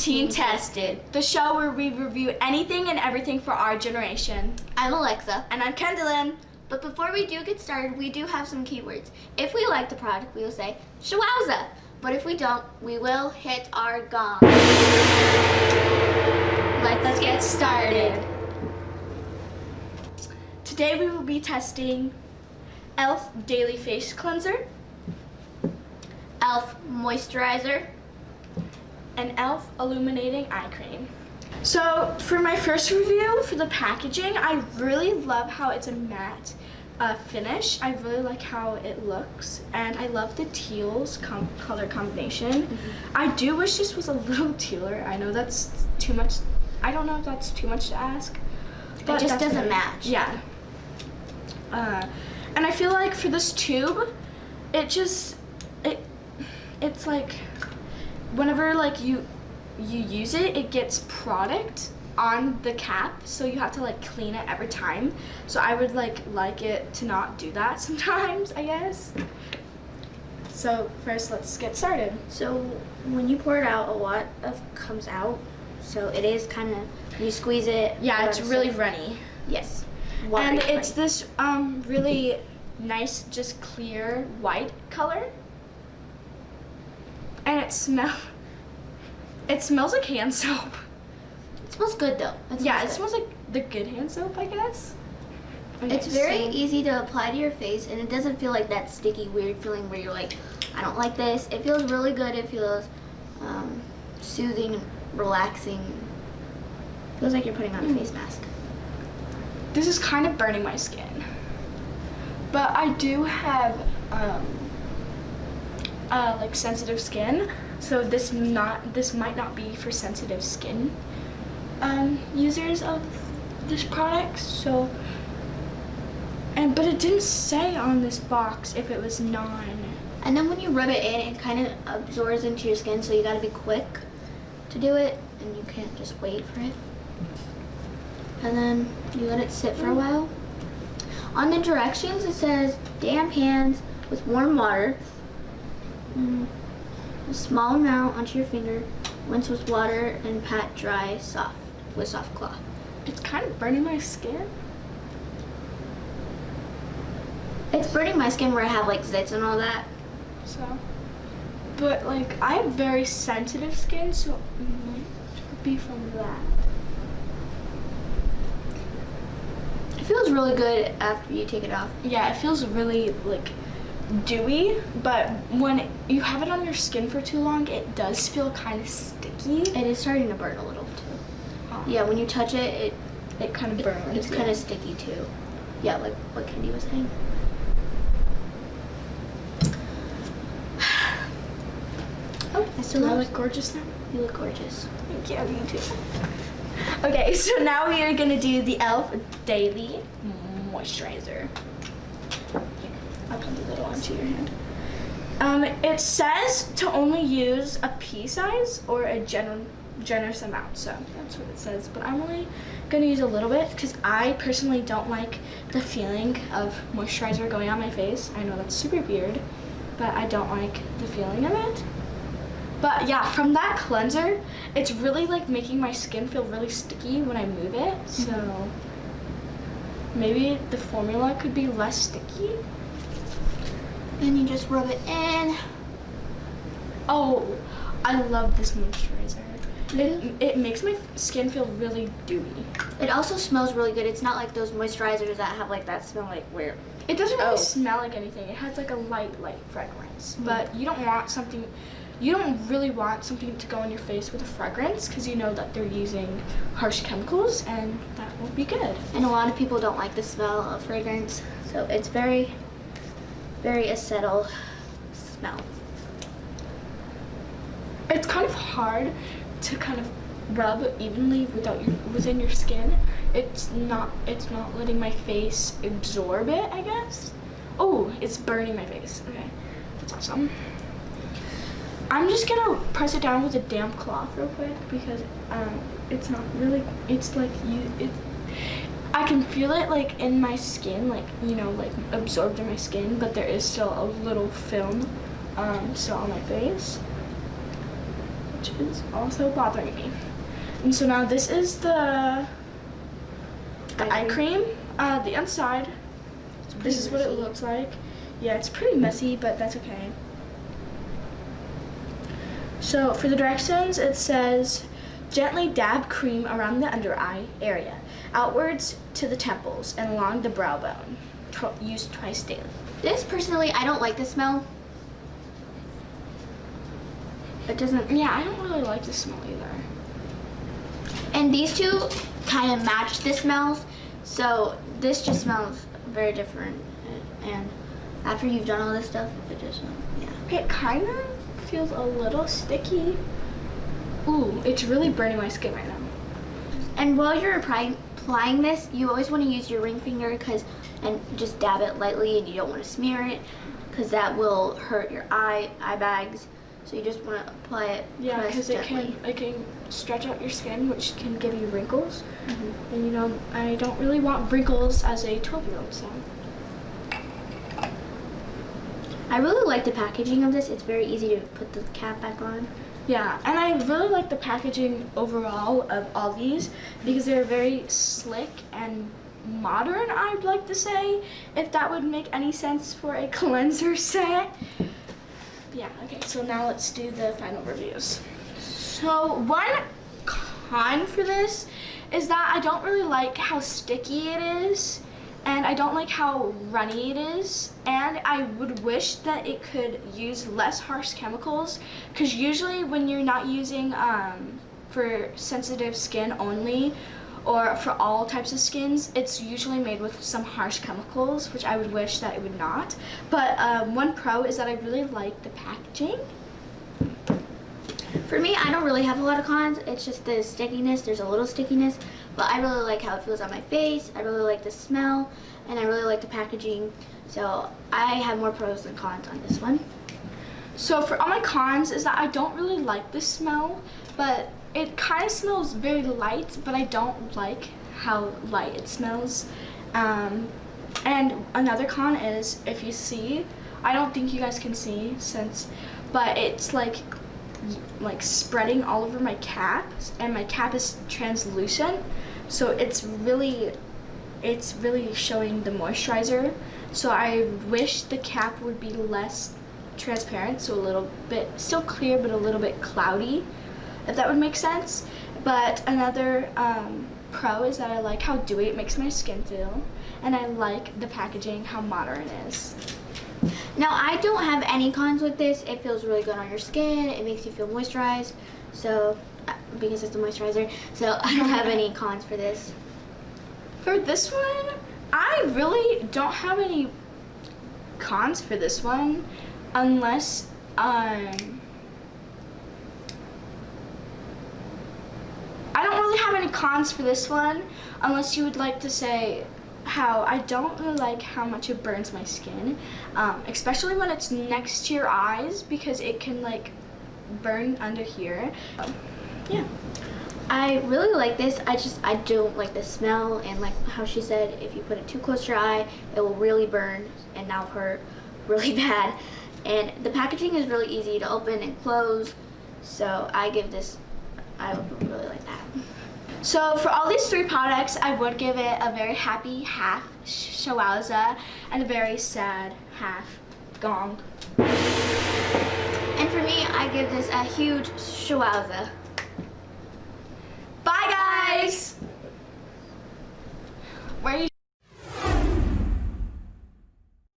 Teen Tested, the show where we review anything and everything for our generation. I'm Alexa. And I'm Kendallyn. But before we do get started, we do have some keywords. If we like the product, we will say, shawowza. But if we don't, we will hit our gong. Let's get started. Today we will be testing e.l.f. Daily Face Cleanser, e.l.f. Moisturizer, and e.l.f. Illuminating Eye Cream. So for my first review for the packaging, I really love how it's a matte finish. I really like how it looks, and I love the teals color combination. I do wish this was a little tealer. I know that's too much. I don't know if that's too much to ask. But it just doesn't match. Yeah. And I feel like for this tube, it's like whenever like you use it, it gets product on the cap, so you have to like clean it every time. So I would like it to not do that sometimes, I guess. So first, let's get started. So when you pour it out, a lot of comes out. So it is kind of, you squeeze it. Yeah, it's really runny. Yes. And it's this really nice, just clear white color. And it smells like hand soap. It smells good though. It smells like the good hand soap, I guess. Okay, it's very easy to apply to your face, and it doesn't feel like that sticky, weird feeling where you're like, I don't like this. It feels really good. It feels soothing, relaxing. It feels like you're putting on a face mask. This is kind of burning my skin, but I do have like sensitive skin, so this might not be for sensitive skin users of this product. So, but it didn't say on this box if it was non. And then when you rub it in, it kind of absorbs into your skin, so you gotta be quick to do it, and you can't just wait for it. And then you let it sit for a while. On the directions, it says damp hands with warm water. A small amount onto your finger. Rinse with water and pat dry soft with soft cloth. It's kind of burning my skin. It's burning my skin where I have like zits and all that. So, but like I have very sensitive skin, so it might be from that. It feels really good after you take it off. Yeah, it feels really like dewy, but when you have it on your skin for too long, it does feel kind of sticky. It is starting to burn a little too. Yeah, when you touch it, it kind of burns. It's kind of sticky too. Yeah, like what Candy was saying. Oh, Do I look gorgeous now? You look gorgeous. Thank you, you too. Okay, so now we are gonna do the e.l.f. Daily Moisturizer. I'll put the little onto your hand. It says to only use a pea size or a generous amount, so that's what it says. But I'm only gonna use a little bit because I personally don't like the feeling of moisturizer going on my face. I know that's super weird, but I don't like the feeling of it. But yeah, from that cleanser, it's really like making my skin feel really sticky when I move it. So maybe the formula could be less sticky. Then you just rub it in. Oh, I love this moisturizer. It makes my skin feel really dewy. It also smells really good. It's not like those moisturizers that have like that smell like where. It doesn't really smell like anything. It has like a light fragrance. But you don't really want something to go on your face with a fragrance, because you know that they're using harsh chemicals, and that won't be good. And a lot of people don't like the smell of fragrance, so it's very, very acetylene smell. It's kind of hard to kind of rub evenly within your skin. It's not letting my face absorb it, I guess. Oh, it's burning my face. Okay, that's awesome. I'm just gonna press it down with a damp cloth real quick because it's not really. It's like I can feel it like in my skin, like like absorbed in my skin, but there is still a little film still on my face. which is also bothering me. And so now this is the eye cream. The inside, this is what it looks like. Yeah, it's pretty messy, but that's okay. So for the directions, it says, gently dab cream around the under eye area, outwards to the temples and along the brow bone. Use twice daily. This personally, I don't like the smell. It doesn't. Yeah, I don't really like the smell either. And these two kind of match the smells, so this just smells very different. And after you've done all this stuff, it just, yeah. It kind of feels a little sticky. Ooh, it's really burning my skin right now. And while you're applying this, you always want to use your ring finger and just dab it lightly, and you don't want to smear it because that will hurt your eye bags. So you just want to apply it. Yeah, because it can stretch out your skin, which can give you wrinkles. Mm-hmm. And you know, I don't really want wrinkles as a 12-year-old, so. I really like the packaging of this. It's very easy to put the cap back on. Yeah, and I really like the packaging overall of all these because they're very slick and modern, I'd like to say, if that would make any sense for a cleanser set. Yeah, okay, so now let's do the final reviews. So one con for this is that I don't really like how sticky it is, and I don't like how runny it is, and I would wish that it could use less harsh chemicals, because usually when you're not using for sensitive skin only, or for all types of skins, it's usually made with some harsh chemicals, which I would wish that it would not. But one pro is that I really like the packaging. For me, I don't really have a lot of cons. It's just the stickiness. There's a little stickiness, but I really like how it feels on my face. I really like the smell, and I really like the packaging. So I have more pros than cons on this one. So for all my cons is that I don't really like the smell, but it kind of smells very light, but I don't like how light it smells. And another con is, if you see, I don't think you guys can see but it's like spreading all over my cap, and my cap is translucent, so it's really showing the moisturizer. So I wish the cap would be less transparent, so a little bit still clear but a little bit cloudy, if that would make sense. But another pro is that I like how dewy it makes my skin feel, and I like the packaging, how modern it is. Now, I don't have any cons with this. It feels really good on your skin. It makes you feel moisturized, so because it's a moisturizer, so I don't have any cons for this. For this one, I really don't have any cons for this one, unless I don't really have any cons for this one, unless you would like to say how I don't really like how much it burns my skin, especially when it's next to your eyes, because it can like burn under here. Yeah. I really like this. I don't like the smell, and like how she said, if you put it too close to your eye, it will really burn and now hurt really bad. And the packaging is really easy to open and close, so I would really like that. So for all these three products, I would give it a very happy half shawowza and a very sad half gong. And for me, I give this a huge shawowza.